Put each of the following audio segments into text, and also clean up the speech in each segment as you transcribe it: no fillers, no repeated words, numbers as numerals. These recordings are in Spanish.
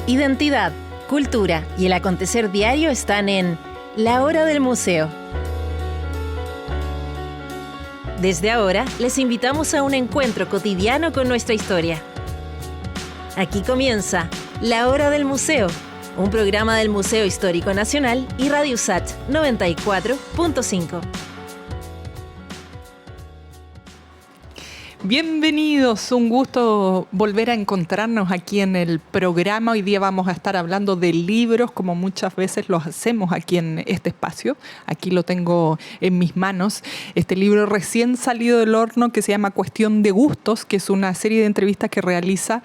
Identidad, cultura y el acontecer diario están en La Hora del Museo. Desde ahora, les invitamos a un encuentro cotidiano con nuestra historia. Aquí comienza La Hora del Museo, un programa del Museo Histórico Nacional y Radio USACH 94.5. Bienvenidos, un gusto volver a encontrarnos aquí en el programa. Hoy día vamos a estar hablando de libros, como muchas veces los hacemos aquí en este espacio. Aquí lo tengo en mis manos. Este libro recién salido del horno que se llama Cuestión de Gustos, que es una serie de entrevistas que realiza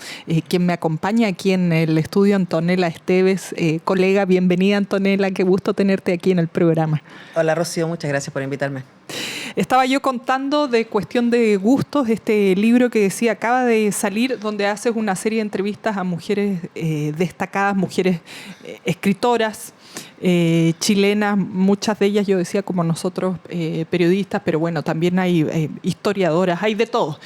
quien me acompaña aquí en el estudio, Antonella Esteves. Colega, bienvenida Antonella, qué gusto tenerte aquí en el programa. Hola Rocío, muchas gracias por invitarme. Estaba yo contando de Cuestión de Gustos, este libro que decía acaba de salir, donde haces una serie de entrevistas a mujeres destacadas, mujeres escritoras, chilenas, muchas de ellas yo decía como nosotros periodistas, pero bueno, también hay historiadoras, hay de todo.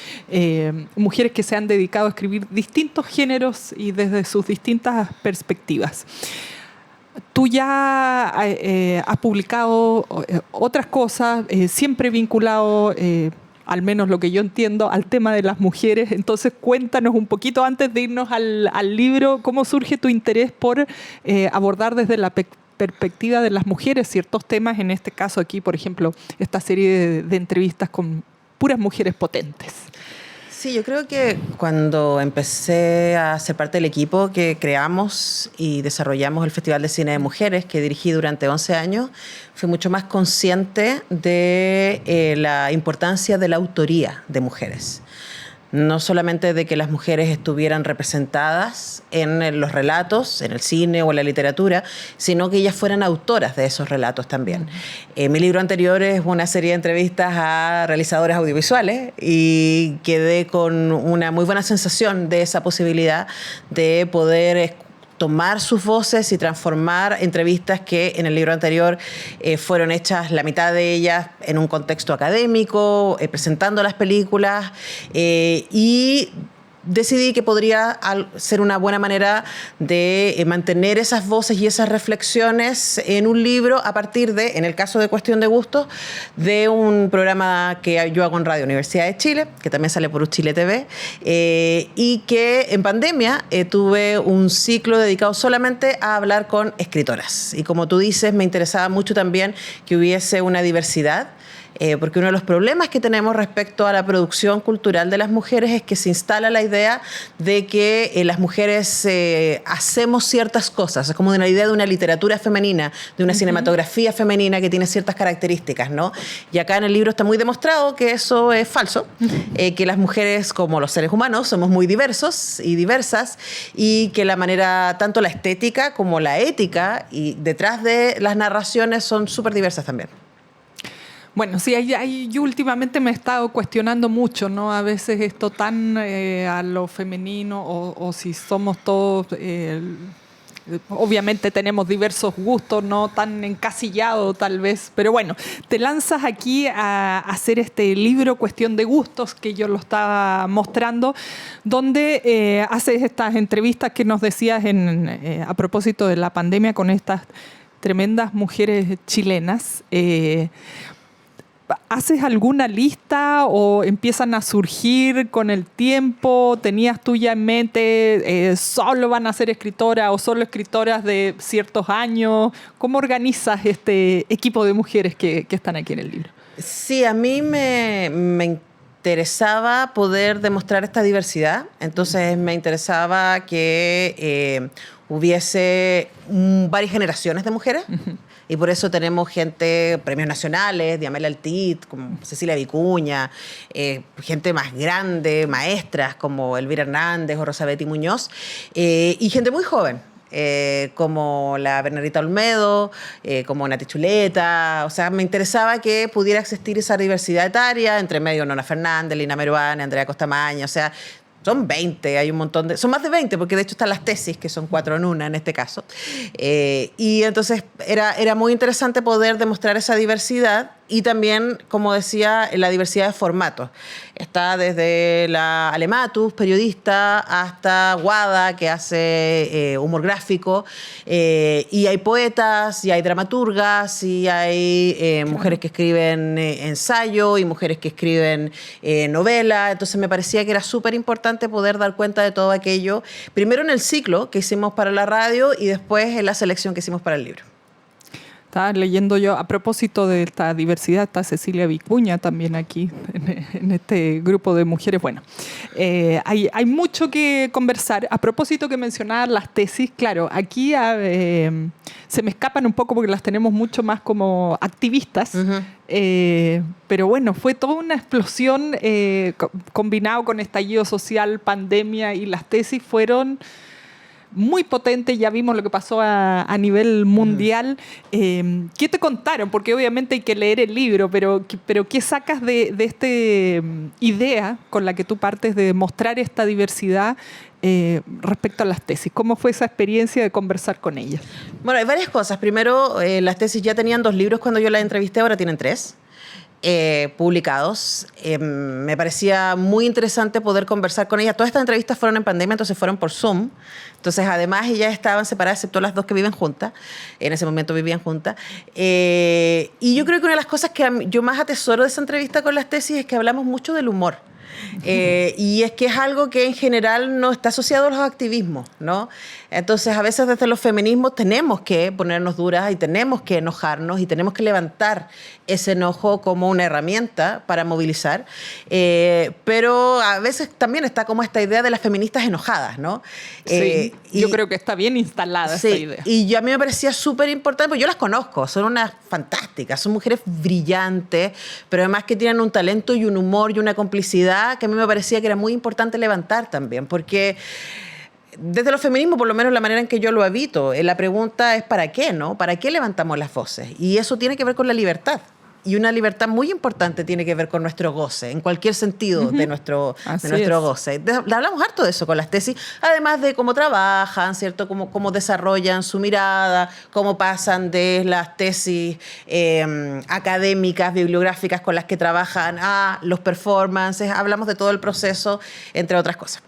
Mujeres que se han dedicado a escribir distintos géneros y desde sus distintas perspectivas. Tú ya has publicado otras cosas, siempre vinculado, al menos lo que yo entiendo, al tema de las mujeres. Entonces, cuéntanos un poquito, antes de irnos al libro, cómo surge tu interés por abordar desde la perspectiva de las mujeres ciertos temas, en este caso aquí, por ejemplo, esta serie de entrevistas con puras mujeres potentes. Sí, yo creo que cuando empecé a ser parte del equipo que creamos y desarrollamos el Festival de Cine de Mujeres, que dirigí durante 11 años, fui mucho más consciente de la importancia de la autoría de mujeres. No solamente de que las mujeres estuvieran representadas en los relatos, en el cine o en la literatura, sino que ellas fueran autoras de esos relatos también. Mi libro anterior es una serie de entrevistas a realizadoras audiovisuales y quedé con una muy buena sensación de esa posibilidad de poder tomar sus voces y transformar entrevistas que en el libro anterior fueron hechas, la mitad de ellas en un contexto académico, presentando las películas, y decidí que podría ser una buena manera de mantener esas voces y esas reflexiones en un libro a partir de, en el caso de Cuestión de Gustos, de un programa que yo hago en Radio Universidad de Chile, que también sale por Chile TV, y que en pandemia tuve un ciclo dedicado solamente a hablar con escritoras. Y como tú dices, me interesaba mucho también que hubiese una diversidad, porque uno de los problemas que tenemos respecto a la producción cultural de las mujeres es que se instala la idea de que las mujeres hacemos ciertas cosas. Es como una idea de una literatura femenina, de una cinematografía femenina que tiene ciertas características, ¿no? Y acá en el libro está muy demostrado que eso es falso, que las mujeres, como los seres humanos, somos muy diversos y diversas, y que la manera, tanto la estética como la ética y detrás de las narraciones son súper diversas también. Bueno, sí, yo últimamente me he estado cuestionando mucho, ¿no? A veces esto tan a lo femenino o si somos todos... obviamente tenemos diversos gustos, no tan encasillado tal vez, pero bueno, te lanzas aquí a hacer este libro Cuestión de Gustos, que yo lo estaba mostrando, donde haces estas entrevistas que nos decías a propósito de la pandemia con estas tremendas mujeres chilenas. ¿Haces alguna lista o empiezan a surgir con el tiempo? ¿Tenías tú ya en mente solo van a ser escritoras o solo escritoras de ciertos años? ¿Cómo organizas este equipo de mujeres que están aquí en el libro? Sí, a mí me interesaba poder demostrar esta diversidad. Entonces me interesaba que hubiese varias generaciones de mujeres. Y por eso tenemos premios nacionales, Diamela Altit, como Cecilia Vicuña, gente más grande, maestras como Elvira Hernández o Rosa Betty Muñoz, y gente muy joven, como la Bernardita Olmedo, como Nati Chuleta. O sea, me interesaba que pudiera existir esa diversidad etaria, entre medio Nona Fernández, Lina Meruane, Andrea Costamaña. O sea, son 20, hay un montón son más de 20, porque de hecho están las tesis, que son 4 en una en este caso. Y entonces era muy interesante poder demostrar esa diversidad y también, como decía, la diversidad de formatos. Está desde la Alematus, periodista, hasta Guada, que hace humor gráfico, y hay poetas, y hay dramaturgas, y hay mujeres que escriben ensayo, y mujeres que escriben novela. Entonces me parecía que era súper importante poder dar cuenta de todo aquello, primero en el ciclo que hicimos para la radio y después en la selección que hicimos para el libro. Estaba leyendo yo, a propósito de esta diversidad, está Cecilia Vicuña también aquí, en este grupo de mujeres. Bueno, hay mucho que conversar. A propósito que mencionabas las tesis, claro, aquí se me escapan un poco porque las tenemos mucho más como activistas, pero bueno, fue toda una explosión combinado con estallido social, pandemia, y las tesis fueron muy potente, ya vimos lo que pasó a nivel mundial. ¿Qué te contaron? Porque obviamente hay que leer el libro, pero ¿qué sacas de esta idea con la que tú partes de mostrar esta diversidad respecto a las tesis? ¿Cómo fue esa experiencia de conversar con ellas? Bueno, hay varias cosas. Primero, las tesis ya tenían 2 libros cuando yo las entrevisté, ahora tienen 3. Publicados. Me parecía muy interesante poder conversar con ellas. Todas estas entrevistas fueron en pandemia, entonces fueron por Zoom. Entonces, además, ellas estaban separadas, excepto las 2 que viven juntas. En ese momento vivían juntas. Y yo creo que una de las cosas que yo más atesoro de esa entrevista con las tesis es que hablamos mucho del humor. Y es que es algo que en general no está asociado a los activismos, ¿no? Entonces, a veces desde los feminismos tenemos que ponernos duras y tenemos que enojarnos y tenemos que levantar ese enojo como una herramienta para movilizar. Pero a veces también está como esta idea de las feministas enojadas, ¿no? Sí, yo creo que está bien instalada esta idea. Y a mí me parecía súper importante, porque yo las conozco, son unas fantásticas, son mujeres brillantes, pero además que tienen un talento y un humor y una complicidad que a mí me parecía que era muy importante levantar también, porque desde los feminismos, por lo menos la manera en que yo lo habito, la pregunta es ¿para qué, no? ¿Para qué levantamos las voces? Y eso tiene que ver con la libertad. Y una libertad muy importante tiene que ver con nuestro goce, en cualquier sentido de nuestro goce. Hablamos harto de eso con las tesis, además de cómo trabajan, ¿cierto? Cómo desarrollan su mirada, cómo pasan de las tesis académicas, bibliográficas con las que trabajan a los performances. Hablamos de todo el proceso, entre otras cosas.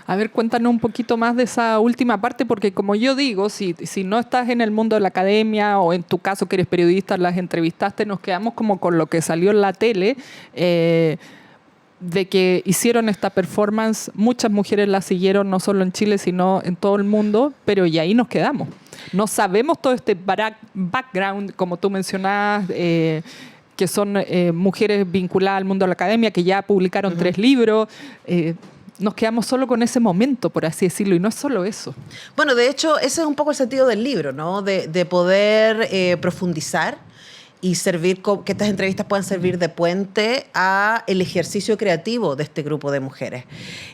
A ver, cuéntanos un poquito más de esa última parte, porque como yo digo, si no estás en el mundo de la academia o en tu caso que eres periodista, las entrevistaste, nos quedamos como con lo que salió en la tele, de que hicieron esta performance, muchas mujeres la siguieron no solo en Chile, sino en todo el mundo, pero y ahí nos quedamos. No sabemos todo este background, como tú mencionabas, que son mujeres vinculadas al mundo de la academia, que ya publicaron 3 libros. Nos quedamos solo con ese momento, por así decirlo, y no es solo eso. Bueno, de hecho, ese es un poco el sentido del libro, ¿no? De poder profundizar y servir, que estas entrevistas puedan servir de puente a el ejercicio creativo de este grupo de mujeres.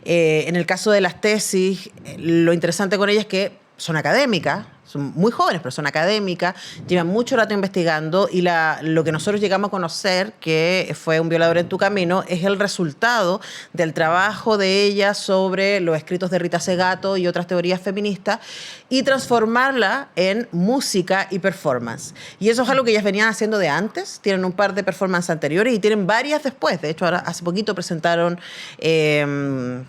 En el caso de las tesis, lo interesante con ellas es que son académicas, son muy jóvenes, pero son académicas, llevan mucho rato investigando y lo que nosotros llegamos a conocer, que fue Un violador en tu camino, es el resultado del trabajo de ellas sobre los escritos de Rita Segato y otras teorías feministas y transformarla en música y performance. Y eso es algo que ellas venían haciendo de antes, tienen un par de performances anteriores y tienen varias después. De hecho, ahora hace poquito presentaron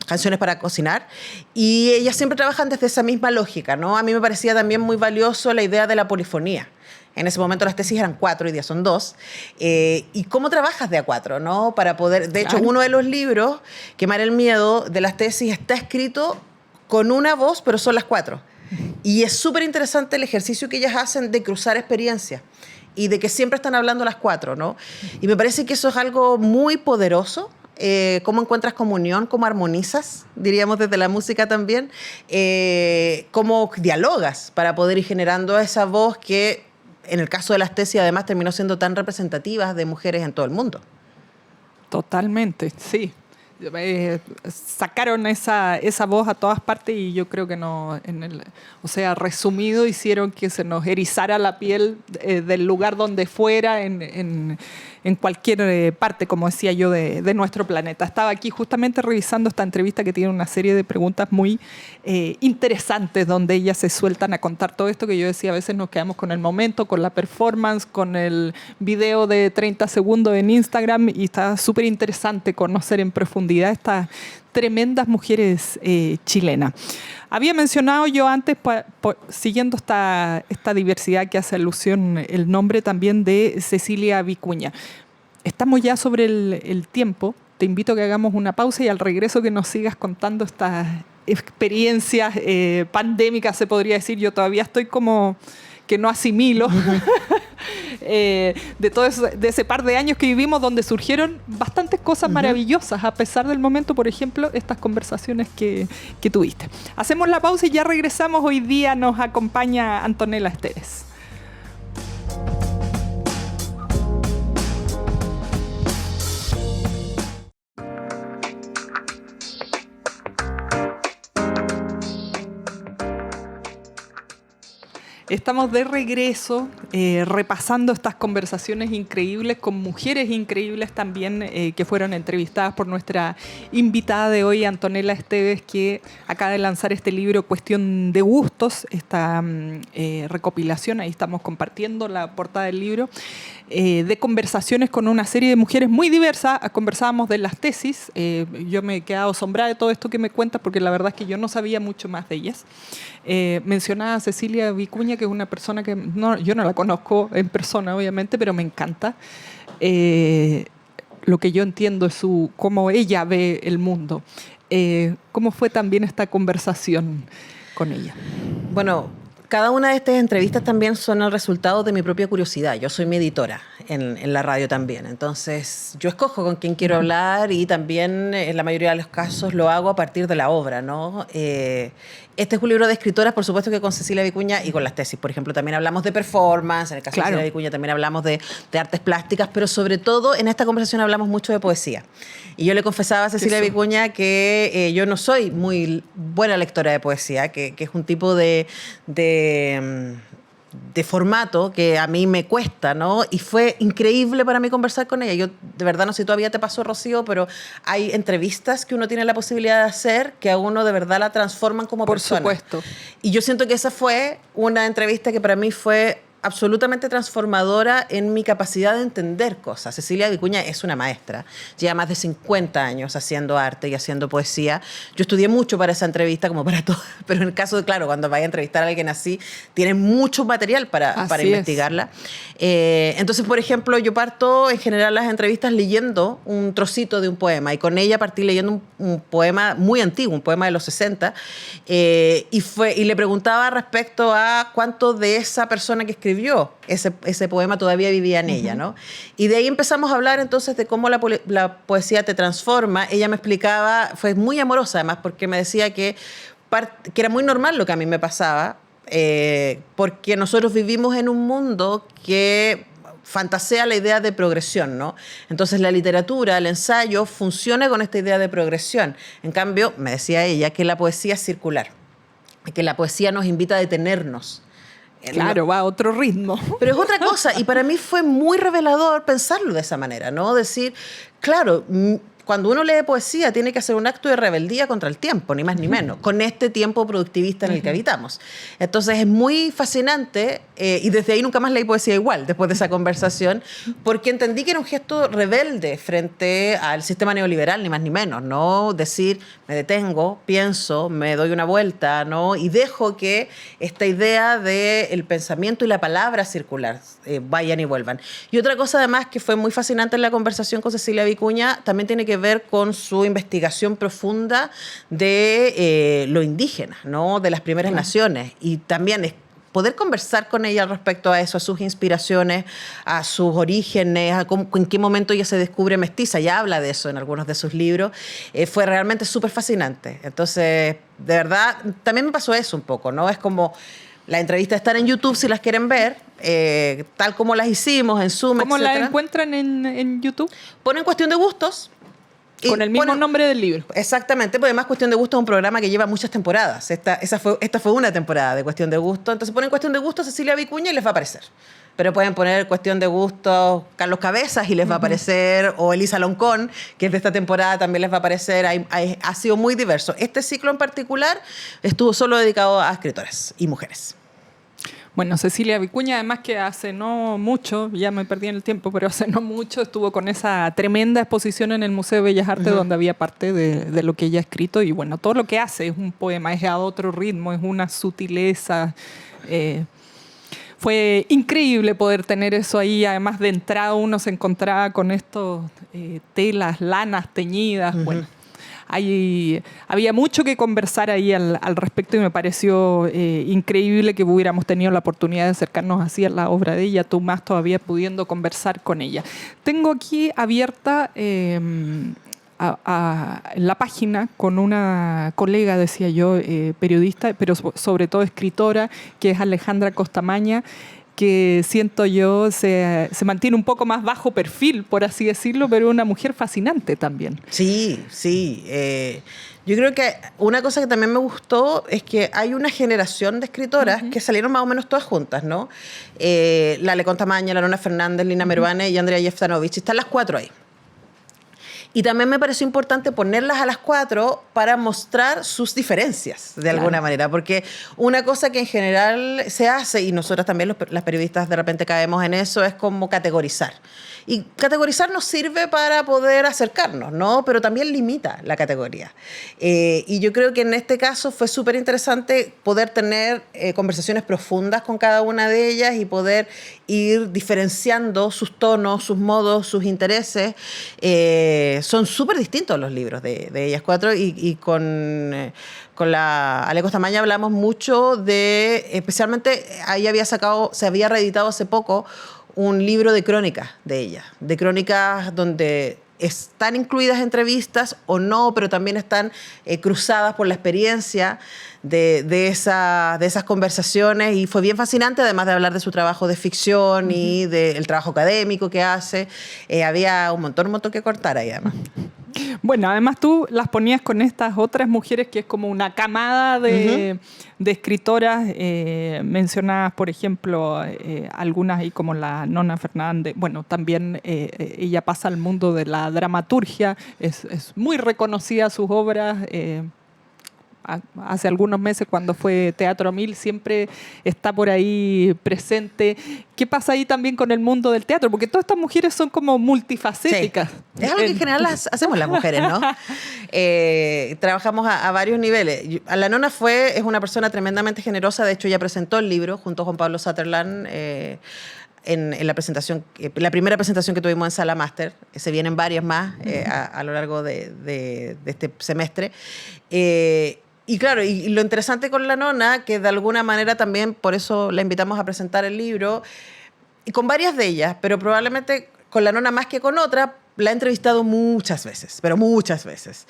Canciones para cocinar y ellas siempre trabajan desde esa misma lógica, ¿no? A mí me parecía también muy valioso la idea de la polifonía. En ese momento las tesis eran 4, hoy día son 2. ¿Y cómo trabajas de a 4, no? Para poder, de hecho, uno de los libros, Quemar el miedo, de las tesis, está escrito con una voz, pero son las 4. Y es súper interesante el ejercicio que ellas hacen de cruzar experiencias y de que siempre están hablando las 4, ¿no? Y me parece que eso es algo muy poderoso. Cómo encuentras comunión, cómo armonizas, diríamos desde la música también, cómo dialogas para poder ir generando esa voz que en el caso de las tesis además terminó siendo tan representativa de mujeres en todo el mundo. Totalmente, sí. Sacaron esa voz a todas partes y yo creo que resumido, hicieron que se nos erizara la piel del lugar donde fuera, en en cualquier parte, como decía yo, de nuestro planeta. Estaba aquí justamente revisando esta entrevista que tiene una serie de preguntas muy interesantes, donde ellas se sueltan a contar todo esto que yo decía, a veces nos quedamos con el momento, con la performance, con el video de 30 segundos en Instagram, y está súper interesante conocer en profundidad estas tremendas mujeres chilenas. Había mencionado yo antes, siguiendo esta diversidad que hace alusión el nombre también de Cecilia Vicuña. Estamos ya sobre el tiempo. Te invito a que hagamos una pausa y al regreso que nos sigas contando estas experiencias pandémicas, se podría decir. Yo todavía estoy como que no asimilo de todo eso, de ese par de años que vivimos, donde surgieron bastantes cosas maravillosas, a pesar del momento, por ejemplo, estas conversaciones que tuviste. Hacemos la pausa y ya regresamos. Hoy día nos acompaña Antonella Esteves. Estamos de regreso repasando estas conversaciones increíbles con mujeres increíbles también que fueron entrevistadas por nuestra invitada de hoy, Antonella Esteves, que acaba de lanzar este libro Cuestión de Gustos, esta recopilación, ahí estamos compartiendo la portada del libro, de conversaciones con una serie de mujeres muy diversas. Conversábamos de las tesis, yo me he quedado asombrada de todo esto que me cuentas, porque la verdad es que yo no sabía mucho más de ellas. Mencionaba a Cecilia Vicuña, que es una persona que yo no la conozco en persona, obviamente, pero me encanta. Lo que yo entiendo es cómo ella ve el mundo. ¿Cómo fue también esta conversación con ella? Bueno, cada una de estas entrevistas también son el resultado de mi propia curiosidad. Yo soy mi editora en la radio también. Entonces, yo escojo con quién quiero hablar y también, en la mayoría de los casos, lo hago a partir de la obra, ¿no? Este es un libro de escritoras, por supuesto que con Cecilia Vicuña y con las tesis. Por ejemplo, también hablamos de performance, en el caso de Cecilia Vicuña también hablamos de artes plásticas, pero sobre todo en esta conversación hablamos mucho de poesía. Y yo le confesaba a Cecilia Vicuña que yo no soy muy buena lectora de poesía, que es un tipo de formato que a mí me cuesta, ¿no? Y fue increíble para mí conversar con ella. Yo, de verdad, no sé si todavía te pasó, Rocío, pero hay entrevistas que uno tiene la posibilidad de hacer que a uno de verdad la transforman como persona. Por supuesto. Y yo siento que esa fue una entrevista que para mí fue absolutamente transformadora en mi capacidad de entender cosas. Cecilia Vicuña es una maestra, lleva más de 50 años haciendo arte y haciendo poesía. Yo estudié mucho para esa entrevista, como para todo, pero en el caso de, claro, cuando vaya a entrevistar a alguien así, tiene mucho material para investigarla. Entonces, por ejemplo, yo parto en general las entrevistas leyendo un trocito de un poema, y con ella partí leyendo un poema muy antiguo, un poema de los 60, y le preguntaba respecto a cuánto de esa persona que escribió ese poema todavía vivía en ella, ¿no? Y de ahí empezamos a hablar entonces de cómo la poesía te transforma. Ella me explicaba, fue muy amorosa además, porque me decía que era muy normal lo que a mí me pasaba, porque nosotros vivimos en un mundo que fantasea la idea de progresión, ¿no? Entonces la literatura, el ensayo, funciona con esta idea de progresión. En cambio, me decía ella que la poesía es circular, que la poesía nos invita a detenernos. Claro, va a otro ritmo. Pero es otra cosa, y para mí fue muy revelador pensarlo de esa manera, ¿no? Decir, claro, cuando uno lee poesía tiene que hacer un acto de rebeldía contra el tiempo, ni más ni menos, con este tiempo productivista en el que habitamos. Entonces es muy fascinante, y desde ahí nunca más leí poesía igual, después de esa conversación, porque entendí que era un gesto rebelde frente al sistema neoliberal, ni más ni menos, ¿no? Decir, me detengo, pienso, me doy una vuelta, ¿no? Y dejo que esta idea del pensamiento y la palabra circular vayan y vuelvan. Y otra cosa además que fue muy fascinante en la conversación con Cecilia Vicuña, también tiene que ver con su investigación profunda de lo indígena, ¿no? De las primeras naciones, y también es poder conversar con ella respecto a eso, a sus inspiraciones, a sus orígenes, a en qué momento ella se descubre mestiza, ya habla de eso en algunos de sus libros, fue realmente súper fascinante. Entonces, de verdad, también me pasó eso un poco, ¿no? Es como, la entrevista está en YouTube si las quieren ver, tal como las hicimos en Zoom, ¿Cómo etcétera. la encuentran en YouTube? Ponen Cuestión de Gustos. Con el mismo nombre del libro. Exactamente, porque además Cuestión de Gusto es un programa que lleva muchas temporadas. Esta fue una temporada de Cuestión de Gusto. Entonces ponen Cuestión de Gusto Cecilia Vicuña y les va a aparecer. pero pueden poner cuestión de gusto Carlos Cabezas y les va a aparecer, o Elisa Loncón, que es de esta temporada, también les va a aparecer. Ha sido muy diverso. Este ciclo en particular estuvo solo dedicado a escritoras y mujeres. Bueno, Cecilia Vicuña, además que hace no mucho, ya me perdí en el tiempo, pero hace no mucho estuvo con esa tremenda exposición en el Museo de Bellas Artes, donde había parte de lo que ella ha escrito. Y bueno, todo lo que hace es un poema, es a otro ritmo, es una sutileza. Fue increíble poder tener eso ahí. Además, de entrada uno se encontraba con estos telas, lanas teñidas. Bueno, había mucho que conversar ahí al respecto y me pareció increíble que hubiéramos tenido la oportunidad de acercarnos así a la obra de ella, tú más todavía pudiendo conversar con ella. Tengo aquí abierta la página con una colega, decía yo, periodista, pero sobre todo escritora, que es Alejandra Costamaña, que siento yo se mantiene un poco más bajo perfil, por así decirlo, pero una mujer fascinante también. Sí, sí. Yo creo que una cosa que también me gustó es que hay una generación de escritoras que salieron más o menos todas juntas, ¿no? Lale Costamaña, Nona Fernández, Lina Meruane y Andrea Jeftanovich. Están las 4 ahí. Y también me pareció importante ponerlas a las 4 para mostrar sus diferencias, de alguna manera. Porque una cosa que en general se hace, y nosotras también las periodistas de repente caemos en eso, es como categorizar. Y categorizar nos sirve para poder acercarnos, ¿no? Pero también limita la categoría. Y yo creo que en este caso fue súper interesante poder tener conversaciones profundas con cada una de ellas y poder ir diferenciando sus tonos, sus modos, sus intereses. Son súper distintos los libros de ellas 4 y con la Ale Costamaña hablamos mucho de, especialmente ahí se había reeditado hace poco un libro de crónicas de ella, de crónicas donde están incluidas entrevistas o no, pero también están cruzadas por la experiencia de esas conversaciones, y fue bien fascinante, además de hablar de su trabajo de ficción y del trabajo académico que hace. Había un montón que cortar ahí además. Bueno, además tú las ponías con estas otras mujeres que es como una camada de escritoras mencionadas, por ejemplo, algunas ahí como la Nona Fernández. Bueno, también ella pasa al mundo de la dramaturgia, es muy reconocida sus obras. Hace algunos meses cuando fue Teatro 1000 siempre está por ahí presente. ¿Qué pasa ahí también con el mundo del teatro? Porque todas estas mujeres son como multifacéticas. Sí. Es algo que en general hacemos las mujeres, ¿no? Trabajamos a varios niveles. La Nona es una persona tremendamente generosa. De hecho, ella presentó el libro junto a Juan Pablo Sutherland en la presentación, la primera presentación que tuvimos en Sala Máster. Se vienen varias más a lo largo de este semestre. Y claro, y lo interesante con la Nona, que de alguna manera también, por eso la invitamos a presentar el libro, y con varias de ellas, pero probablemente con la Nona más que con otra, la he entrevistado muchas veces, pero muchas veces,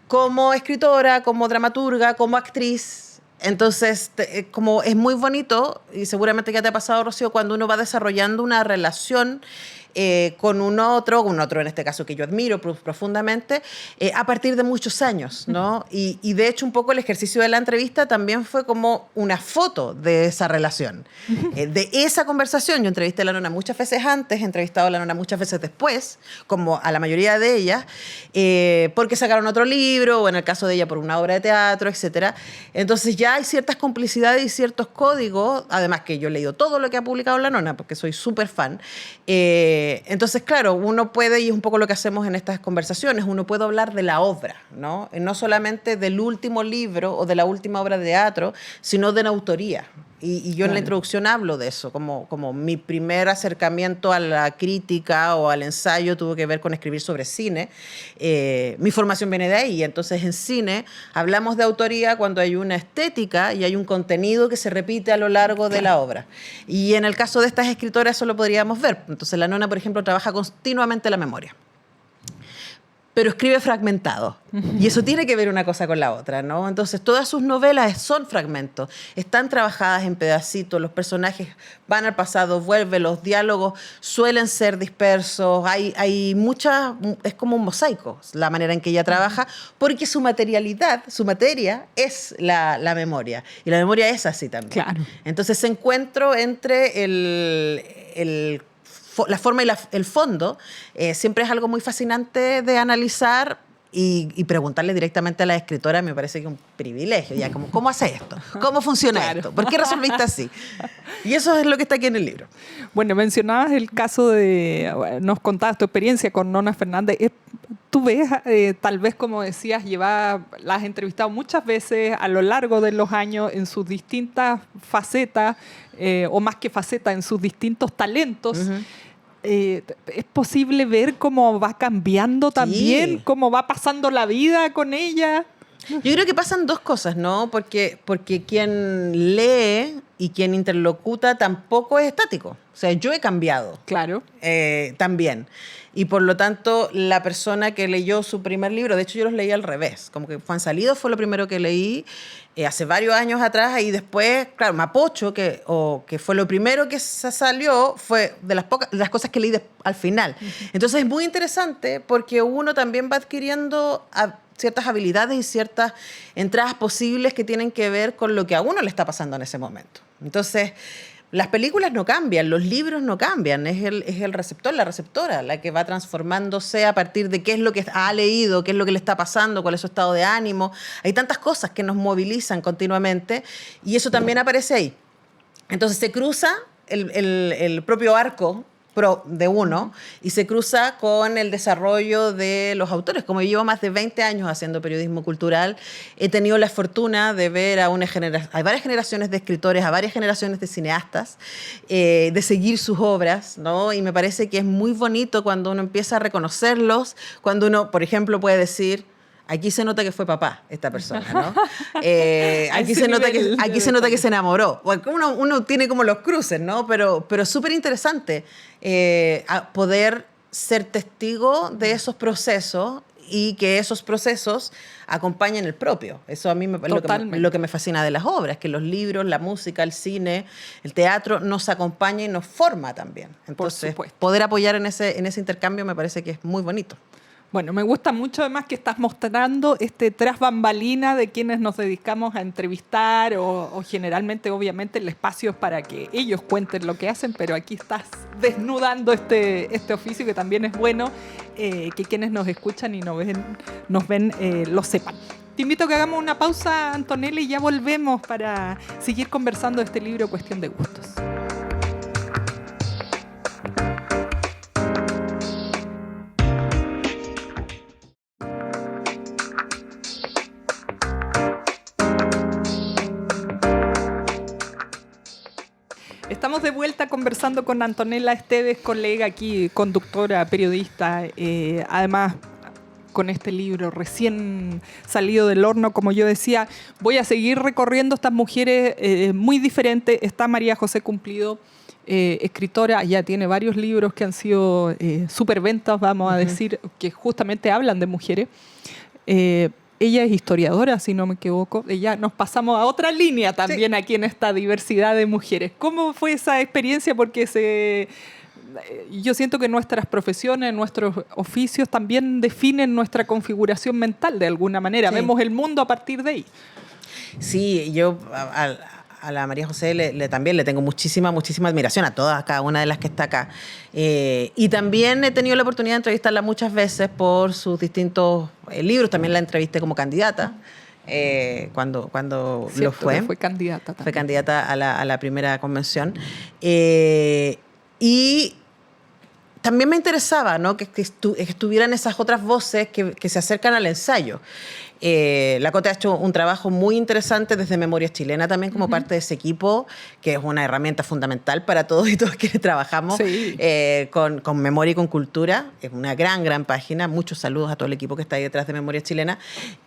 como escritora, como dramaturga, como actriz. Entonces, como es muy bonito, y seguramente ya te ha pasado, Rocío, cuando uno va desarrollando una relación con un otro en este caso que yo admiro profundamente, a partir de muchos años, ¿no? Y de hecho un poco el ejercicio de la entrevista también fue como una foto de esa relación, de esa conversación. Yo entrevisté a la Nona muchas veces antes, he entrevistado a la Nona muchas veces después, como a la mayoría de ellas, porque sacaron otro libro, o en el caso de ella por una obra de teatro, etc. Entonces ya hay ciertas complicidades y ciertos códigos, además que yo he leído todo lo que ha publicado la Nona, porque soy súper fan. Entonces, claro, uno puede, y es un poco lo que hacemos en estas conversaciones, uno puede hablar de la obra, ¿no? No solamente del último libro o de la última obra de teatro, sino de la autoría. Y yo en la introducción hablo de eso, como mi primer acercamiento a la crítica o al ensayo tuvo que ver con escribir sobre cine. Mi formación viene de ahí, entonces en cine hablamos de autoría cuando hay una estética y hay un contenido que se repite a lo largo de la obra. Y en el caso de estas escritoras eso lo podríamos ver. Entonces la Nona, por ejemplo, trabaja continuamente la memoria. pero escribe fragmentado. Y eso tiene que ver una cosa con la otra, ¿no? Entonces, todas sus novelas son fragmentos, están trabajadas en pedacitos, los personajes van al pasado, vuelven, los diálogos suelen ser dispersos, hay muchas, es como un mosaico la manera en que ella trabaja, porque su materialidad, su materia es la memoria, y la memoria es así también. Claro. Entonces, ese encuentro entre la forma y el fondo siempre es algo muy fascinante de analizar y preguntarle directamente a la escritora me parece que es un privilegio. Ya, como, ¿cómo hace esto? ¿Cómo funciona Claro. esto? ¿Por qué resolviste así? Y eso es lo que está aquí en el libro. Bueno, mencionabas el caso nos contabas tu experiencia con Nona Fernández. Tú ves, tal vez como decías, la has entrevistado muchas veces a lo largo de los años en sus distintas facetas, o más que facetas, en sus distintos talentos. Uh-huh. ¿Es posible ver cómo va cambiando también, Sí. cómo va pasando la vida con ella? Yo creo que pasan dos cosas, ¿no? Porque quien lee y quien interlocuta tampoco es estático. O sea, yo he cambiado. Claro. También. Y por lo tanto, la persona que leyó su primer libro, de hecho yo los leí al revés, como que Juan Salido fue lo primero que leí hace varios años atrás, y después, claro, Mapocho, que fue lo primero que salió, fue de las cosas que leí al final. Uh-huh. Entonces es muy interesante porque uno también va adquiriendo ciertas habilidades y ciertas entradas posibles que tienen que ver con lo que a uno le está pasando en ese momento. Entonces, las películas no cambian, los libros no cambian, es el receptor, la receptora, la que va transformándose a partir de qué es lo que ha leído, qué es lo que le está pasando, cuál es su estado de ánimo. Hay tantas cosas que nos movilizan continuamente y eso también aparece ahí. Entonces se cruza el propio arco de uno y se cruza con el desarrollo de los autores. Como yo llevo más de 20 años haciendo periodismo cultural, he tenido la fortuna de ver a varias generaciones de escritores, a varias generaciones de cineastas, de seguir sus obras, ¿no? Y me parece que es muy bonito cuando uno empieza a reconocerlos, cuando uno, por ejemplo, puede decir: aquí se nota que fue papá esta persona, ¿no? Aquí se nota que se enamoró. Bueno, uno tiene como los cruces, ¿no? Pero es súper interesante poder ser testigo de esos procesos y que esos procesos acompañen el propio. Eso a mí es lo que me fascina de las obras, que los libros, la música, el cine, el teatro nos acompaña y nos forma también. Entonces, poder apoyar en ese intercambio me parece que es muy bonito. Bueno, me gusta mucho además que estás mostrando tras bambalina de quienes nos dedicamos a entrevistar o generalmente, obviamente, el espacio es para que ellos cuenten lo que hacen, pero aquí estás desnudando este oficio que también es bueno que quienes nos escuchan y nos ven lo sepan. Te invito a que hagamos una pausa, Antonella, y ya volvemos para seguir conversando de este libro Cuestión de Gustos. Estamos de vuelta conversando con Antonella Esteves, colega aquí, conductora, periodista, además con este libro recién salido del horno, como yo decía. Voy a seguir recorriendo estas mujeres muy diferentes. Está María José Cumplido, escritora, ya tiene varios libros que han sido superventas, vamos a decir, que justamente hablan de mujeres. Ella es historiadora, si no me equivoco. Nos pasamos a otra línea también aquí en esta diversidad de mujeres. ¿Cómo fue esa experiencia? Porque yo siento que nuestras profesiones, nuestros oficios también definen nuestra configuración mental de alguna manera. Sí. Vemos el mundo a partir de ahí. Sí, yo a la María José también le tengo muchísima admiración, a todas, a cada una de las que está acá. Y también he tenido la oportunidad de entrevistarla muchas veces por sus distintos libros. También la entrevisté como candidata cuando lo fue. Fue candidata también. Fue candidata a la primera convención. Y también me interesaba, ¿no?, que estuvieran esas otras voces que se acercan al ensayo. La Cote ha hecho un trabajo muy interesante desde Memoria Chilena también como parte de ese equipo, que es una herramienta fundamental para todos y todas quienes trabajamos con memoria y con cultura. Es una gran página. Muchos saludos a todo el equipo que está ahí detrás de Memoria Chilena.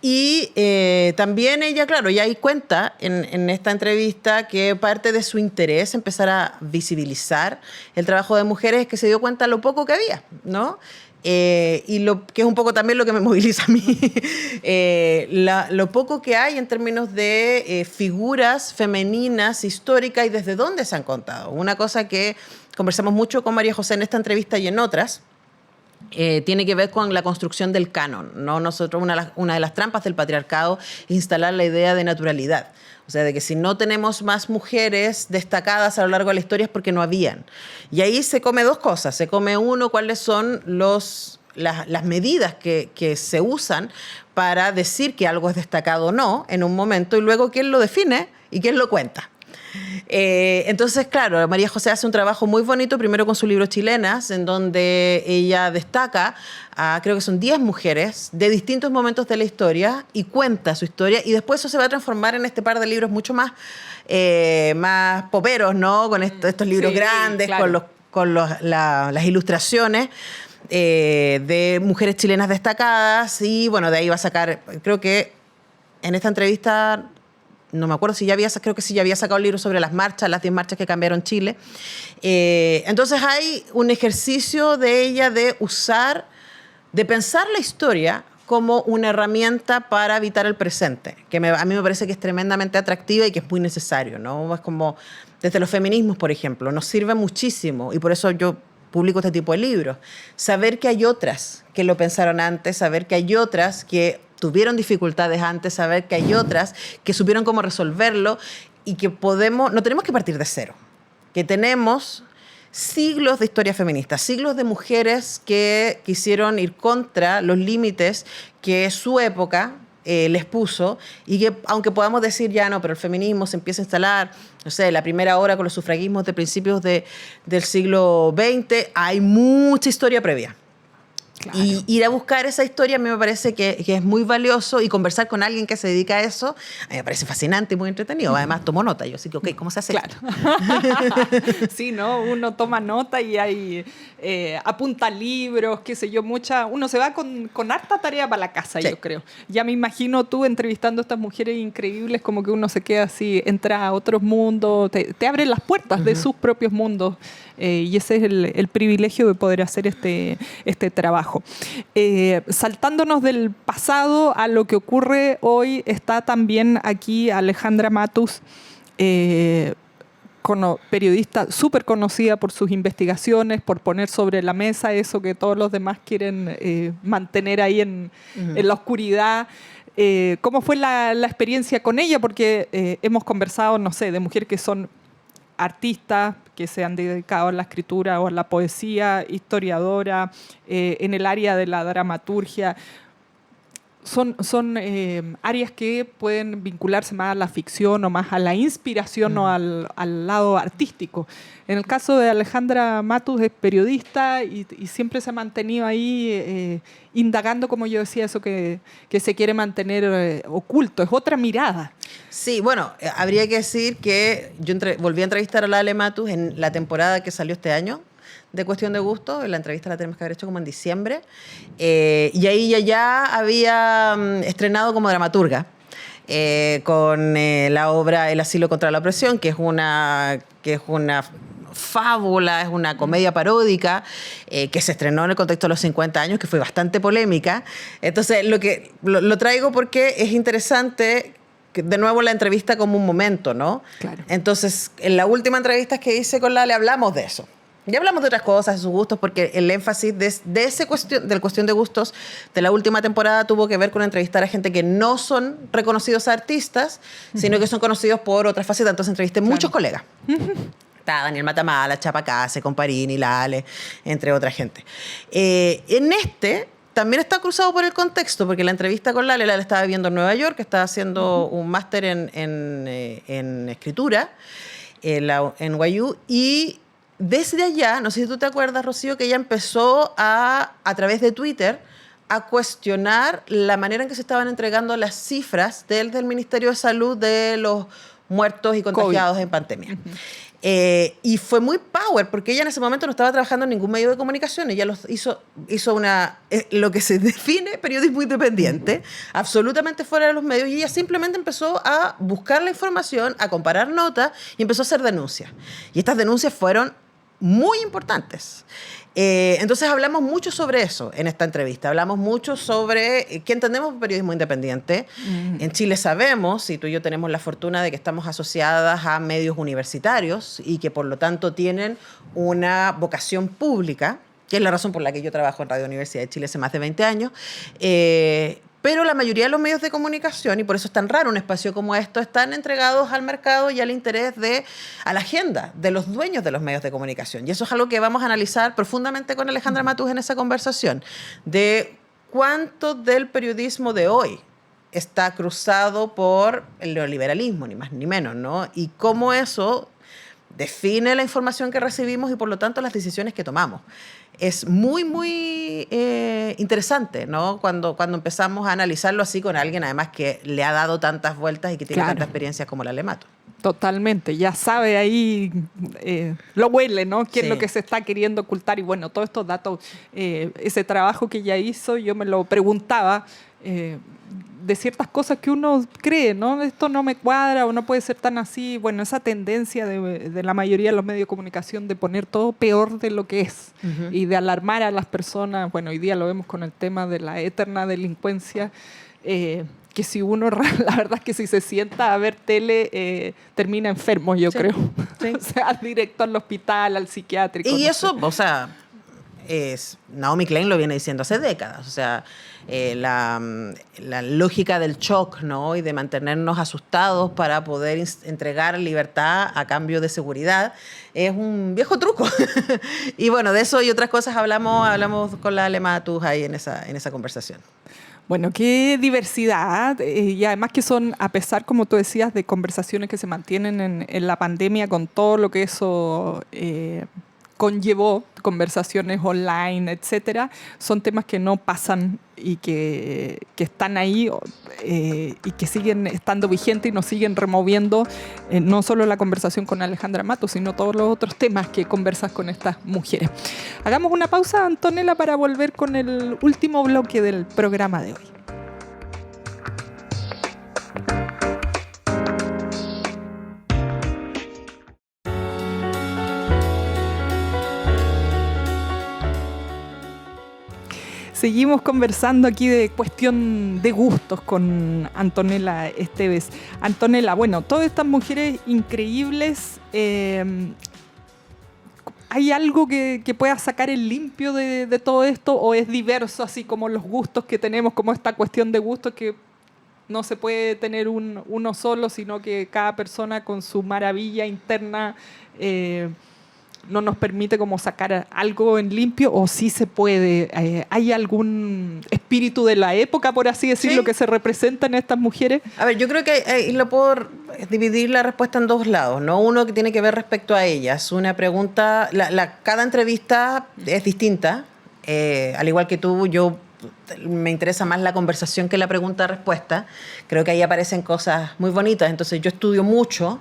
Y también ella, claro, ya ahí cuenta en esta entrevista que parte de su interés empezar a visibilizar el trabajo de mujeres es que se dio cuenta lo poco que había, ¿no? y lo que es un poco también lo que me moviliza a mí, lo poco que hay en términos de figuras femeninas históricas y desde dónde se han contado. Una cosa que conversamos mucho con María José en esta entrevista y en otras, tiene que ver con la construcción del canon, ¿no? Nosotros, una de las trampas del patriarcado es instalar la idea de naturalidad. O sea, de que si no tenemos más mujeres destacadas a lo largo de la historia es porque no habían. Y ahí se come dos cosas. Se come uno, cuáles son las medidas que se usan para decir que algo es destacado o no en un momento, y luego quién lo define y quién lo cuenta. Entonces, claro, María José hace un trabajo muy bonito, primero con su libro Chilenas, en donde ella destaca a, creo que son 10 mujeres de distintos momentos de la historia y cuenta su historia, y después eso se va a transformar en este par de libros mucho más poperos, ¿no? Con estos libros grandes, claro, con las ilustraciones de mujeres chilenas destacadas, y bueno, de ahí va a sacar, creo que en esta entrevista... No me acuerdo creo que sí ya había sacado el libro sobre las 10 marchas que cambiaron Chile. Entonces hay un ejercicio de ella de pensar la historia como una herramienta para habitar el presente, que a mí me parece que es tremendamente atractiva y que es muy necesario, ¿no? Es como, desde los feminismos, por ejemplo, nos sirve muchísimo, y por eso yo publico este tipo de libros. Saber que hay otras que lo pensaron antes, saber que hay otras que tuvieron dificultades antes, saber que hay otras que supieron cómo resolverlo, y que no tenemos que partir de cero, que tenemos siglos de historia feminista, siglos de mujeres que quisieron ir contra los límites que su época les puso, y que aunque podamos decir ya no, pero el feminismo se empieza a instalar, no sé, la primera hora con los sufragismos de principios del siglo XX, hay mucha historia previa. Claro. Y ir a buscar esa historia a mí me parece que es muy valioso, y conversar con alguien que se dedica a eso a mí me parece fascinante y muy entretenido. Además tomo nota, yo así que, ok, ¿cómo se hace esto? Sí, ¿no? Uno toma nota y hay apunta libros, qué sé yo, uno se va con harta tarea para la casa, sí. Yo creo. Ya me imagino tú entrevistando a estas mujeres increíbles, como que uno se queda así, entra a otros mundos, te abren las puertas de sus propios mundos. Y ese es el privilegio de poder hacer este trabajo. Saltándonos del pasado a lo que ocurre hoy, está también aquí Alejandra Matus, periodista súper conocida por sus investigaciones, por poner sobre la mesa eso que todos los demás quieren mantener ahí en la oscuridad. ¿Cómo fue la experiencia con ella? Porque hemos conversado, no sé, de mujeres que son artistas, que se han dedicado a la escritura o a la poesía, historiadora, en el área de la dramaturgia. Son áreas que pueden vincularse más a la ficción o más a la inspiración o al lado artístico. En el caso de Alejandra Matus, es periodista y siempre se ha mantenido ahí indagando, como yo decía, eso que se quiere mantener oculto. Es otra mirada. Sí, bueno, habría que decir que yo volví a entrevistar a la Ale Matus en la temporada que salió este año de Cuestión de Gusto. La entrevista la tenemos que haber hecho como en diciembre. Y ahí ya había estrenado como dramaturga con la obra El asilo contra la opresión, que es una fábula, es una comedia paródica que se estrenó en el contexto de los 50 años, que fue bastante polémica. Entonces, lo traigo porque es interesante, de nuevo, la entrevista como un momento, ¿no? Claro. Entonces, en la última entrevista que hice con Lale hablamos de eso. Ya hablamos de otras cosas, de sus gustos, porque el énfasis del cuestión de gustos de la última temporada tuvo que ver con entrevistar a gente que no son reconocidos artistas, sino que son conocidos por otras facetas. Entonces entrevisté muchos colegas. Está Daniel Matamala, Chapa Case, Comparini, Lale, entre otra gente. En también está cruzado por el contexto, porque la entrevista con Lale estaba viviendo en Nueva York, estaba haciendo un máster en escritura en NYU, y desde allá, no sé si tú te acuerdas, Rocío, que ella empezó a través de Twitter, a cuestionar la manera en que se estaban entregando las cifras del Ministerio de Salud de los muertos y contagiados COVID en pandemia. Y fue muy power, porque ella en ese momento no estaba trabajando en ningún medio de comunicación. Ella hizo lo que se define periodismo independiente, absolutamente fuera de los medios, y ella simplemente empezó a buscar la información, a comparar notas, y empezó a hacer denuncias. Y estas denuncias fueron muy importantes. Entonces hablamos mucho sobre eso en esta entrevista. Hablamos mucho sobre qué entendemos por periodismo independiente. En Chile sabemos, y tú y yo tenemos la fortuna de que estamos asociadas a medios universitarios y que por lo tanto tienen una vocación pública, que es la razón por la que yo trabajo en Radio Universidad de Chile hace más de 20 años. Pero la mayoría de los medios de comunicación, y por eso es tan raro un espacio como esto, están entregados al mercado y al interés a la agenda de los dueños de los medios de comunicación. Y eso es algo que vamos a analizar profundamente con Alejandra Matús en esa conversación, de cuánto del periodismo de hoy está cruzado por el neoliberalismo, ni más ni menos, ¿no? Y cómo eso define la información que recibimos y, por lo tanto, las decisiones que tomamos. Es muy, muy interesante, ¿no? Cuando empezamos a analizarlo así con alguien, además, que le ha dado tantas vueltas y que tiene tanta experiencia como la Lemato. Totalmente, ya sabe ahí, lo huele, ¿no? ¿Qué es lo que se está queriendo ocultar? Y bueno, todos estos datos, ese trabajo que ella hizo, yo me lo preguntaba, de ciertas cosas que uno cree, ¿no? Esto no me cuadra o no puede ser tan así. Bueno, esa tendencia de la mayoría de los medios de comunicación de poner todo peor de lo que es y de alarmar a las personas. Bueno, hoy día lo vemos con el tema de la eterna delincuencia, que si uno, la verdad es que si se sienta a ver tele, termina enfermo, yo creo. Sí. O sea, directo al hospital, al psiquiátrico. Y eso, o sea, Naomi Klein lo viene diciendo hace décadas. O sea, la lógica del shock, ¿no? Y de mantenernos asustados para poder entregar libertad a cambio de seguridad es un viejo truco. Y bueno, de eso y otras cosas hablamos con la Ale Matús ahí en esa conversación. Bueno, qué diversidad, y además que son, a pesar, como tú decías, de conversaciones que se mantienen en la pandemia con todo lo que eso conllevó, conversaciones online, etcétera, son temas que no pasan y que están ahí y que siguen estando vigentes y nos siguen removiendo no solo la conversación con Alejandra Matús, sino todos los otros temas que conversas con estas mujeres. Hagamos una pausa, Antonella, para volver con el último bloque del programa de hoy. Seguimos conversando aquí de cuestión de gustos con Antonella Esteves. Antonella, bueno, todas estas mujeres increíbles, ¿hay algo que pueda sacar el limpio de todo esto o es diverso así como los gustos que tenemos, como esta cuestión de gustos que no se puede tener uno solo, sino que cada persona con su maravilla interna no nos permite como sacar algo en limpio, o sí se puede? ¿Hay algún espíritu de la época, por así decirlo, que se representa en estas mujeres? A ver, yo creo que lo puedo dividir la respuesta en dos lados, ¿no? Uno que tiene que ver respecto a ellas. Una pregunta, cada entrevista es distinta. Al igual que tú, yo me interesa más la conversación que la pregunta-respuesta. Creo que ahí aparecen cosas muy bonitas. Entonces yo estudio mucho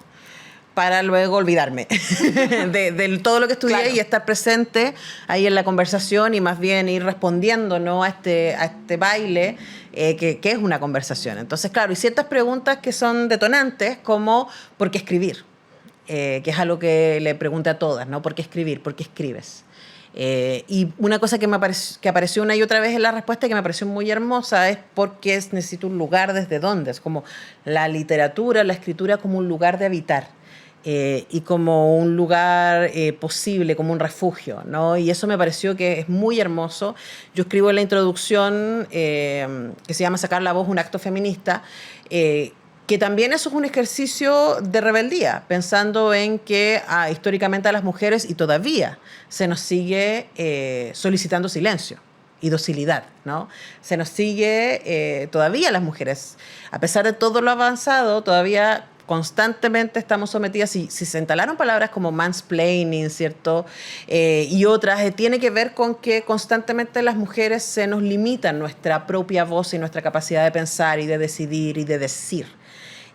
para luego olvidarme de todo lo que estudié y estar presente ahí en la conversación y más bien ir respondiendo, ¿no? a este baile que es una conversación. Entonces, claro, hay ciertas preguntas que son detonantes, como ¿por qué escribir? Que es algo que le pregunté a todas, ¿no? ¿Por qué escribir? ¿Por qué escribes? Y una cosa que apareció una y otra vez en la respuesta y que me pareció muy hermosa es porque necesito un lugar desde donde. Es como la literatura, la escritura como un lugar de habitar. Y como un lugar posible, como un refugio, ¿no? Y eso me pareció que es muy hermoso. Yo escribo en la introducción que se llama Sacar la voz, un acto feminista, que también eso es un ejercicio de rebeldía, pensando en que históricamente a las mujeres, y todavía se nos sigue solicitando silencio y docilidad, ¿no? Se nos sigue todavía las mujeres, a pesar de todo lo avanzado, todavía constantemente estamos sometidas, si se entalaron palabras como mansplaining, ¿cierto? Y otras, tiene que ver con que constantemente las mujeres se nos limitan nuestra propia voz y nuestra capacidad de pensar y de decidir y de decir.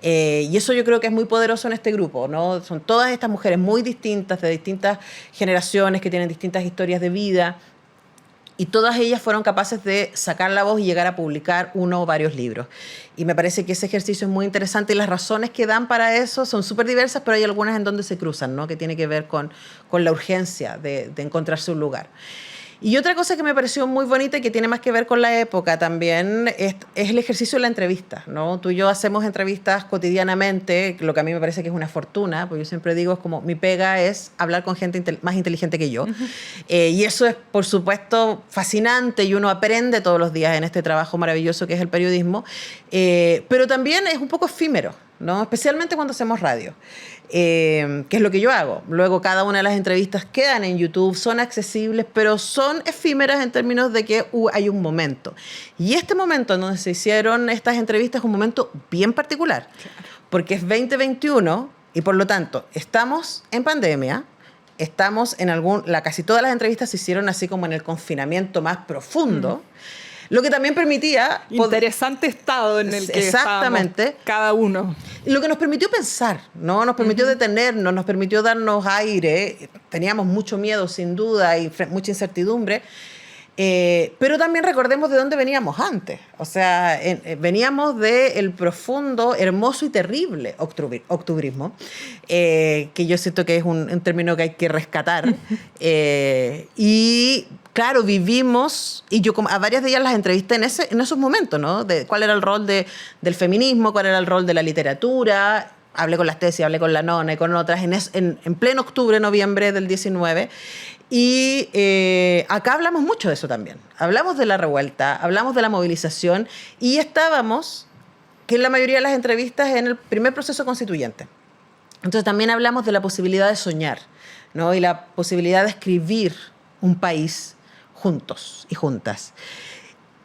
Y eso yo creo que es muy poderoso en este grupo, ¿no? Son todas estas mujeres muy distintas, de distintas generaciones, que tienen distintas historias de vida, y todas ellas fueron capaces de sacar la voz y llegar a publicar uno o varios libros. Y me parece que ese ejercicio es muy interesante y las razones que dan para eso son súper diversas, pero hay algunas en donde se cruzan, ¿no? Que tiene que ver con la urgencia de encontrarse un lugar. Y otra cosa que me pareció muy bonita y que tiene más que ver con la época también es el ejercicio de la entrevista, ¿no? Tú y yo hacemos entrevistas cotidianamente, lo que a mí me parece que es una fortuna, porque yo siempre digo, es como mi pega es hablar con gente más inteligente que yo. Y eso es, por supuesto, fascinante y uno aprende todos los días en este trabajo maravilloso que es el periodismo, pero también es un poco efímero, ¿no? Especialmente cuando hacemos radio. Que es lo que yo hago. Luego cada una de las entrevistas quedan en YouTube, son accesibles, pero son efímeras en términos de que hay un momento. Y este momento en donde se hicieron estas entrevistas es un momento bien particular, porque es 2021 y por lo tanto estamos en pandemia, estamos en casi todas las entrevistas se hicieron así como en el confinamiento más profundo. Lo que también permitía... Interesante estado en el que exactamente, estábamos cada uno. Lo que nos permitió pensar, ¿no? Nos permitió detenernos, nos permitió darnos aire. Teníamos mucho miedo, sin duda, y mucha incertidumbre. Pero también recordemos de dónde veníamos antes. O sea, veníamos del profundo, hermoso y terrible octubrismo, que yo siento que es un término que hay que rescatar. Y claro, vivimos, y yo a varias de ellas las entrevisté en esos momentos, ¿no? De cuál era el rol del feminismo, cuál era el rol de la literatura. Hablé con las tesis, hablé con la Nona y con otras en pleno octubre, noviembre del 19. Y acá hablamos mucho de eso también. Hablamos de la revuelta, hablamos de la movilización y estábamos, que en la mayoría de las entrevistas, en el primer proceso constituyente. Entonces también hablamos de la posibilidad de soñar, ¿no? Y la posibilidad de escribir un país juntos y juntas.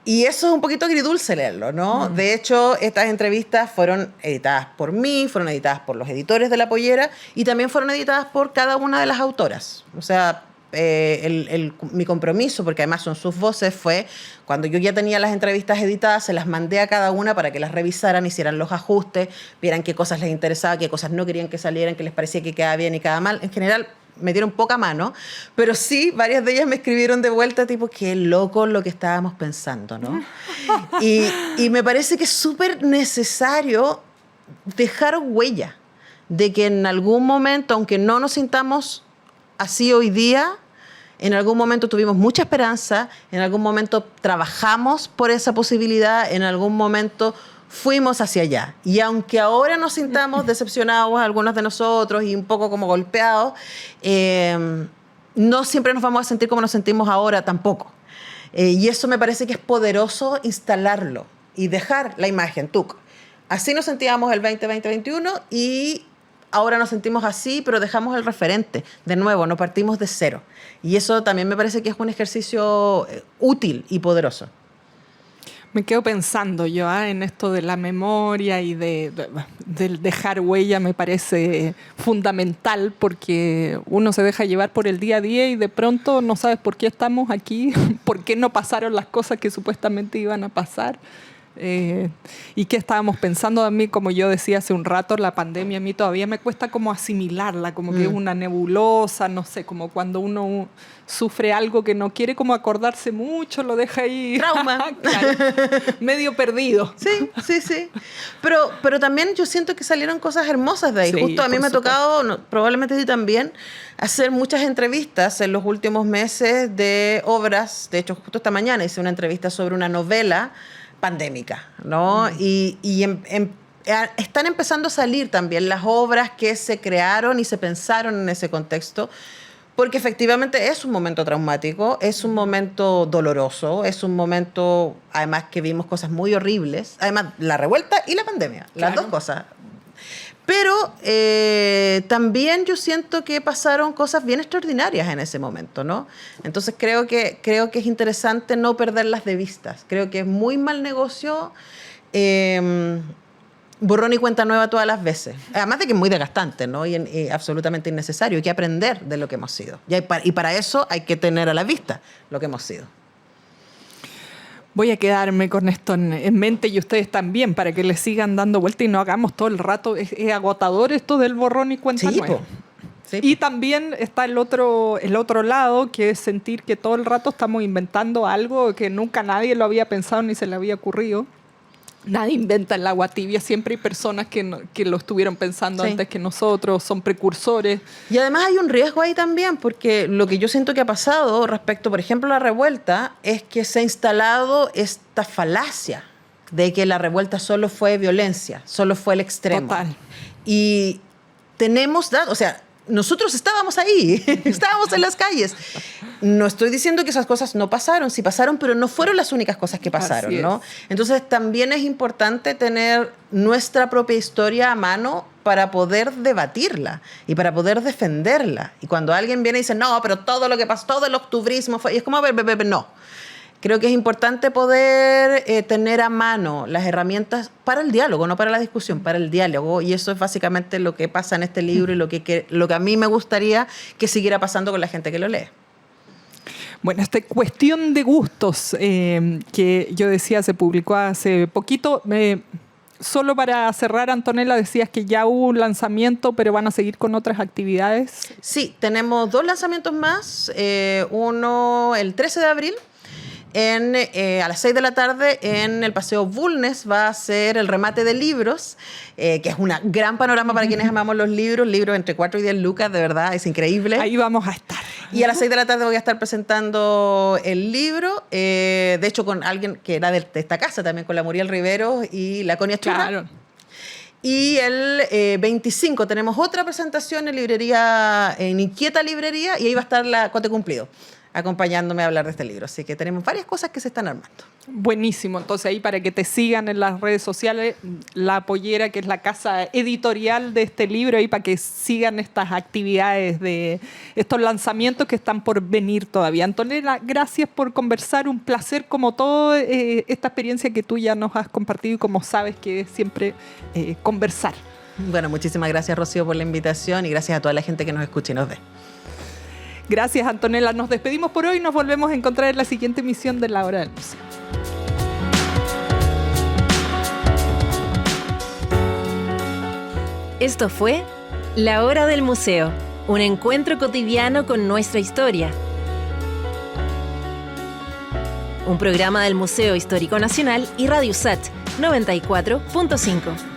Y eso es un poquito agridulce leerlo, ¿no? De hecho, estas entrevistas fueron editadas por mí, fueron editadas por los editores de La Pollera y también fueron editadas por cada una de las autoras. O sea, mi compromiso, porque además son sus voces, fue cuando yo ya tenía las entrevistas editadas, se las mandé a cada una para que las revisaran, hicieran los ajustes, vieran qué cosas les interesaba, qué cosas no querían que salieran, qué les parecía que quedaba bien y quedaba mal. En general, me dieron poca mano, pero sí, varias de ellas me escribieron de vuelta, tipo, qué loco lo que estábamos pensando, ¿no? Y me parece que es súper necesario dejar huella de que en algún momento, aunque no nos sintamos así hoy día, en algún momento tuvimos mucha esperanza, en algún momento trabajamos por esa posibilidad, en algún momento fuimos hacia allá. Y aunque ahora nos sintamos decepcionados, algunos de nosotros, y un poco como golpeados, no siempre nos vamos a sentir como nos sentimos ahora tampoco. Y eso me parece que es poderoso instalarlo y dejar la imagen. Así nos sentíamos el 2021 y ahora nos sentimos así, pero dejamos el referente. De nuevo, no partimos de cero. Y eso también me parece que es un ejercicio útil y poderoso. Me quedo pensando yo en esto de la memoria y del dejar huella. Me parece fundamental porque uno se deja llevar por el día a día y de pronto no sabes por qué estamos aquí, por qué no pasaron las cosas que supuestamente iban a pasar. Y qué estábamos pensando. A mí, como yo decía hace un rato, la pandemia a mí todavía me cuesta como asimilarla, como que es una nebulosa, no sé, como cuando uno sufre algo que no quiere como acordarse mucho, lo deja ahí trauma. Claro, medio perdido. Sí. Pero también yo siento que salieron cosas hermosas de ahí. Sí, justo a mí me ha tocado, probablemente a ti también, hacer muchas entrevistas en los últimos meses de obras. De hecho, justo esta mañana hice una entrevista sobre una novela pandémica, ¿no? Y están empezando a salir también las obras que se crearon y se pensaron en ese contexto, porque efectivamente es un momento traumático, es un momento doloroso, es un momento, además, que vimos cosas muy horribles, además la revuelta y la pandemia, las dos cosas. Pero también yo siento que pasaron cosas bien extraordinarias en ese momento, ¿no? Entonces creo que es interesante no perderlas de vista. Creo que es muy mal negocio borrón y cuenta nueva todas las veces. Además de que es muy desgastante, ¿no? Y absolutamente innecesario. Hay que aprender de lo que hemos sido. Y para eso hay que tener a la vista lo que hemos sido. Voy a quedarme con esto en mente y ustedes también, para que le sigan dando vuelta y no hagamos todo el rato. Es agotador esto del borrón y cuenta nueva. Sí. Y también está el otro lado, que es sentir que todo el rato estamos inventando algo que nunca nadie lo había pensado ni se le había ocurrido. Nadie inventa el agua tibia, siempre hay personas que lo estuvieron pensando Sí. antes que nosotros, son precursores. Y además hay un riesgo ahí también, porque lo que yo siento que ha pasado respecto, por ejemplo, a la revuelta, es que se ha instalado esta falacia de que la revuelta solo fue violencia, solo fue el extremo. Total. Y tenemos datos, o sea, nosotros estábamos ahí, estábamos en las calles. No estoy diciendo que esas cosas no pasaron, sí pasaron, pero no fueron las únicas cosas que pasaron, Así ¿no? Entonces también es importante tener nuestra propia historia a mano para poder debatirla y para poder defenderla. Y cuando alguien viene y dice, no, pero todo lo que pasó, todo el octubrismo fue... Y es como, a ver, no. Creo que es importante poder tener a mano las herramientas para el diálogo, no para la discusión, para el diálogo. Y eso es básicamente lo que pasa en este libro y lo que a mí me gustaría que siguiera pasando con la gente que lo lee. Bueno, esta cuestión de gustos que yo decía se publicó hace poquito. Solo para cerrar, Antonella, decías que ya hubo un lanzamiento, pero van a seguir con otras actividades. Sí, tenemos 2 lanzamientos más. Uno el 13 de abril. A las 6 de la tarde en el Paseo Bulnes va a ser el remate de libros, que es un gran panorama para quienes amamos los libros entre 4 y 10 lucas, de verdad, es increíble. Ahí vamos a estar. Y a las 6 de la tarde voy a estar presentando el libro, de hecho con alguien que era de esta casa también, con la Muriel Rivero y la Conia Churra. Claro. Y el 25 tenemos otra presentación en Inquieta Librería, y ahí va a estar la Cote Cumplido acompañándome a hablar de este libro. Así que tenemos varias cosas que se están armando. Buenísimo. Entonces ahí para que te sigan en las redes sociales, La Pollera, que es la casa editorial de este libro, ahí para que sigan estas actividades de estos lanzamientos que están por venir todavía. Antonella, gracias por conversar. Un placer como todo esta experiencia que tú ya nos has compartido y como sabes que es siempre conversar. Bueno, muchísimas gracias, Rocío, por la invitación y gracias a toda la gente que nos escucha y nos ve. Gracias, Antonella. Nos despedimos por hoy. Nos volvemos a encontrar en la siguiente emisión de La Hora del Museo. Esto fue La Hora del Museo, un encuentro cotidiano con nuestra historia. Un programa del Museo Histórico Nacional y Radio USACH 94.5.